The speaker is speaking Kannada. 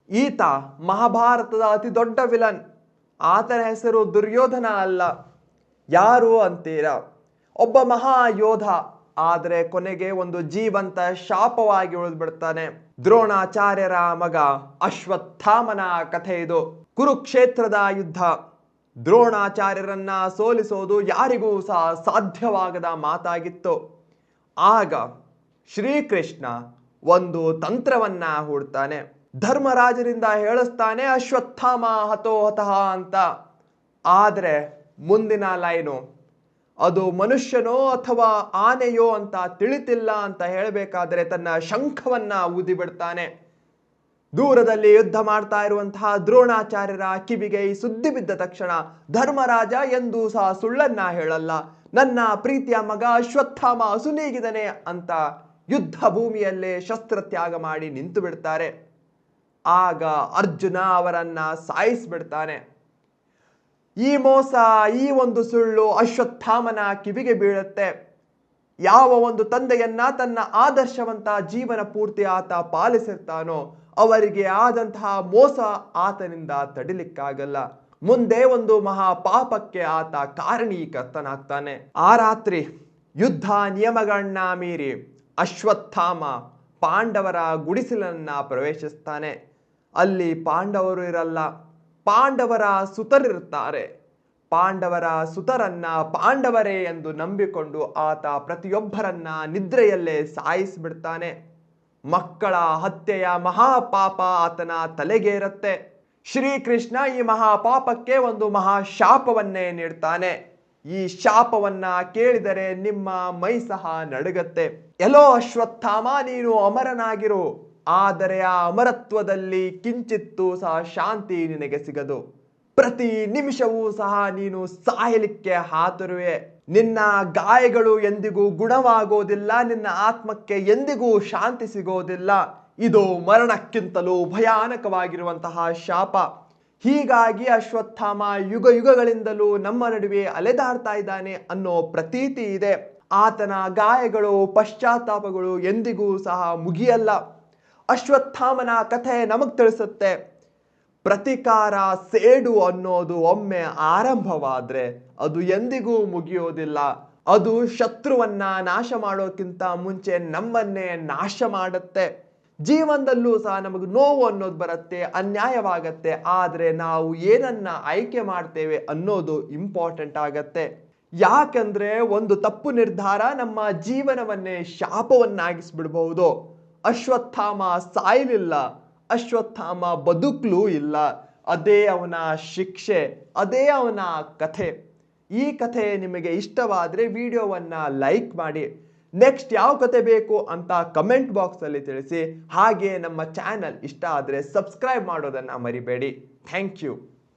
ಈತ ಮಹಾಭಾರತದ ಅತಿ ದೊಡ್ಡ ವಿಲನ್. ಆತನ ಹೆಸರು ದುರ್ಯೋಧನ ಅಲ್ಲ. ಯಾರು ಅಂತೀರಾ? ಒಬ್ಬ ಮಹಾಯೋಧ. ಆದರೆ ಕೊನೆಗೆ ಒಂದು ಜೀವಂತ ಶಾಪವಾಗಿ ಉಳಿದ್ಬಿಡ್ತಾನೆ. ದ್ರೋಣಾಚಾರ್ಯರ ಮಗ ಅಶ್ವತ್ಥಾಮನ ಕಥೆ ಇದು. ಕುರುಕ್ಷೇತ್ರದ ಯುದ್ಧ. ದ್ರೋಣಾಚಾರ್ಯರನ್ನ ಸೋಲಿಸೋದು ಯಾರಿಗೂ ಸಹ ಸಾಧ್ಯವಾಗದ ಮಾತಾಗಿತ್ತು. ಆಗ ಶ್ರೀಕೃಷ್ಣ ಒಂದು ತಂತ್ರವನ್ನ ಹೂಡ್ತಾನೆ. ಧರ್ಮರಾಜರಿಂದ ಹೇಳಿಸ್ತಾನೆ ಅಶ್ವತ್ಥಾಮ ಹತೋಹತಃ ಅಂತ. ಆದರೆ ಮುಂದಿನ ಲೈನು ಅದು ಮನುಷ್ಯನೋ ಅಥವಾ ಆನೆಯೋ ಅಂತ ತಿಳಿತಿಲ್ಲ ಅಂತ ಹೇಳಬೇಕಾದ್ರೆ ತನ್ನ ಶಂಖವನ್ನ ಊದಿ ಬಿಡ್ತಾನೆ. ದೂರದಲ್ಲಿ ಯುದ್ಧ ಮಾಡ್ತಾ ಇರುವಂತಹ ದ್ರೋಣಾಚಾರ್ಯರ ಕಿವಿಗೆ ಈ ಸುದ್ದಿ ಬಿದ್ದ ತಕ್ಷಣ ಧರ್ಮರಾಜ ಎಂದೂ ಸಹ ಸುಳ್ಳನ್ನ ಹೇಳಲ್ಲ. ನನ್ನ ಪ್ರೀತಿಯ ಮಗ ಅಶ್ವತ್ಥಾಮ ಅಸುನೀಗಿದನೆ ಅಂತ ಯುದ್ಧ ಭೂಮಿಯಲ್ಲೇ ಶಸ್ತ್ರತ್ಯಾಗ ಮಾಡಿ ನಿಂತು ಬಿಡ್ತಾರೆ. ಆಗ ಅರ್ಜುನ ಅವರನ್ನ ಸಾಯಿಸ್ಬಿಡ್ತಾನೆ. ಈ ಮೋಸ, ಈ ಒಂದು ಸುಳ್ಳು ಅಶ್ವತ್ಥಾಮನ ಕಿವಿಗೆ ಬೀಳುತ್ತೆ. ಯಾವ ಒಂದು ತಂದೆಯನ್ನ ತನ್ನ ಆದರ್ಶವಂತ ಜೀವನ ಪೂರ್ತಿ ಆತ ಪಾಲಿಸಿರ್ತಾನೋ ಅವರಿಗೆ ಆದಂತಹ ಮೋಸ ಆತನಿಂದ ತಡಿಲಿಕ್ಕಾಗಲ್ಲ. ಮುಂದೆ ಒಂದು ಮಹಾ ಪಾಪಕ್ಕೆ ಆತ ಕಾರಣೀಕರ್ತನಾಗ್ತಾನೆ. ಆ ರಾತ್ರಿ ಯುದ್ಧ ನಿಯಮಗಳನ್ನ ಮೀರಿ ಅಶ್ವತ್ಥಾಮ ಪಾಂಡವರ ಗುಡಿಸಲನ್ನ ಪ್ರವೇಶಿಸ್ತಾನೆ. ಅಲ್ಲಿ ಪಾಂಡವರು ಇರಲ್ಲ, ಪಾಂಡವರ ಸುತರಿರ್ತಾರೆ. ಪಾಂಡವರ ಸುತರನ್ನ ಪಾಂಡವರೇ ಎಂದು ನಂಬಿಕೊಂಡು ಆತ ಪ್ರತಿಯೊಬ್ಬರನ್ನ ನಿದ್ರೆಯಲ್ಲೇ ಸಾಯಿಸಿಬಿಡ್ತಾನೆ. ಮಕ್ಕಳ ಹತ್ಯೆಯ ಮಹಾಪಾಪ ಆತನ ತಲೆಗೇರುತ್ತೆ. ಶ್ರೀಕೃಷ್ಣ ಈ ಮಹಾಪಾಪಕ್ಕೆ ಒಂದು ಮಹಾಶಾಪವನ್ನೇ ನೀಡ್ತಾನೆ. ಈ ಶಾಪವನ್ನ ಕೇಳಿದರೆ ನಿಮ್ಮ ಮೈ ಸಹ ನಡುಗತ್ತೆ. ಎಲ್ಲೋ ಅಶ್ವತ್ಥಾಮ, ನೀನು ಅಮರನಾಗಿರು, ಆದರೆ ಆ ಅಮರತ್ವದಲ್ಲಿ ಕಿಂಚಿತ್ತೂ ಸಹ ಶಾಂತಿ ನಿನಗೆ ಸಿಗದು. ಪ್ರತಿ ನಿಮಿಷವೂ ಸಹ ನೀನು ಸಾಯಲಿಕ್ಕೆ ಹಾತುರುವೆ. ನಿನ್ನ ಗಾಯಗಳು ಎಂದಿಗೂ ಗುಣವಾಗೋದಿಲ್ಲ, ನಿನ್ನ ಆತ್ಮಕ್ಕೆ ಎಂದಿಗೂ ಶಾಂತಿ ಸಿಗೋದಿಲ್ಲ. ಇದು ಮರಣಕ್ಕಿಂತಲೂ ಭಯಾನಕವಾಗಿರುವಂತಹ ಶಾಪ. ಹೀಗಾಗಿ ಅಶ್ವತ್ಥಾಮ ಯುಗ ಯುಗಗಳಿಂದಲೂ ನಮ್ಮ ನಡುವೆ ಅಲೆದಾಡ್ತಾ ಇದ್ದಾನೆ ಅನ್ನೋ ಪ್ರತೀತಿ ಇದೆ. ಆತನ ಗಾಯಗಳು, ಪಶ್ಚಾತ್ತಾಪಗಳು ಎಂದಿಗೂ ಸಹ ಮುಗಿಯಲ್ಲ. ಅಶ್ವತ್ಥಾಮನ ಕಥೆ ನಮಗ್ ತಿಳಿಸುತ್ತೆ, ಪ್ರತಿಕಾರ, ಸೇಡು ಅನ್ನೋದು ಒಮ್ಮೆ ಆರಂಭವಾದ್ರೆ ಅದು ಎಂದಿಗೂ ಮುಗಿಯೋದಿಲ್ಲ. ಅದು ಶತ್ರುವನ್ನ ನಾಶ ಮಾಡೋಕ್ಕಿಂತ ಮುಂಚೆ ನಮ್ಮನ್ನೇ ನಾಶ ಮಾಡುತ್ತೆ. ಜೀವನದಲ್ಲೂ ಸಹ ನಮಗೆ ನೋವು ಅನ್ನೋದು ಬರುತ್ತೆ, ಅನ್ಯಾಯವಾಗತ್ತೆ. ಆದರೆ ನಾವು ಏನನ್ನ ಆಯ್ಕೆ ಮಾಡ್ತೇವೆ ಅನ್ನೋದು ಇಂಪಾರ್ಟೆಂಟ್ ಆಗತ್ತೆ. ಯಾಕಂದ್ರೆ ಒಂದು ತಪ್ಪು ನಿರ್ಧಾರ ನಮ್ಮ ಜೀವನವನ್ನೇ ಶಾಪವನ್ನಾಗಿಸ್ಬಿಡ್ಬಹುದು. ಅಶ್ವತ್ಥಾಮ ಸಾಯಲಿಲ್ಲ, ಅಶ್ವತ್ಥಾಮ ಬದುಕಲೂ ಇಲ್ಲ. ಅದೇ ಅವನ ಶಿಕ್ಷೆ, ಅದೇ ಅವನ ಕಥೆ. ಈ ಕಥೆ ನಿಮಗೆ ಇಷ್ಟವಾದರೆ ವಿಡಿಯೋವನ್ನ ಲೈಕ್ ಮಾಡಿ. ನೆಕ್ಸ್ಟ್ ಯಾವ ಕಥೆ ಬೇಕು ಅಂತ ಕಮೆಂಟ್ ಬಾಕ್ಸ್ ಅಲ್ಲಿ ತಿಳಿಸಿ. ಹಾಗೆ ನಮ್ಮ ಚಾನಲ್ ಇಷ್ಟ ಆದರೆ ಸಬ್ಸ್ಕ್ರೈಬ್ ಮಾಡೋದನ್ನ ಮರಿಬೇಡಿ. Thank you.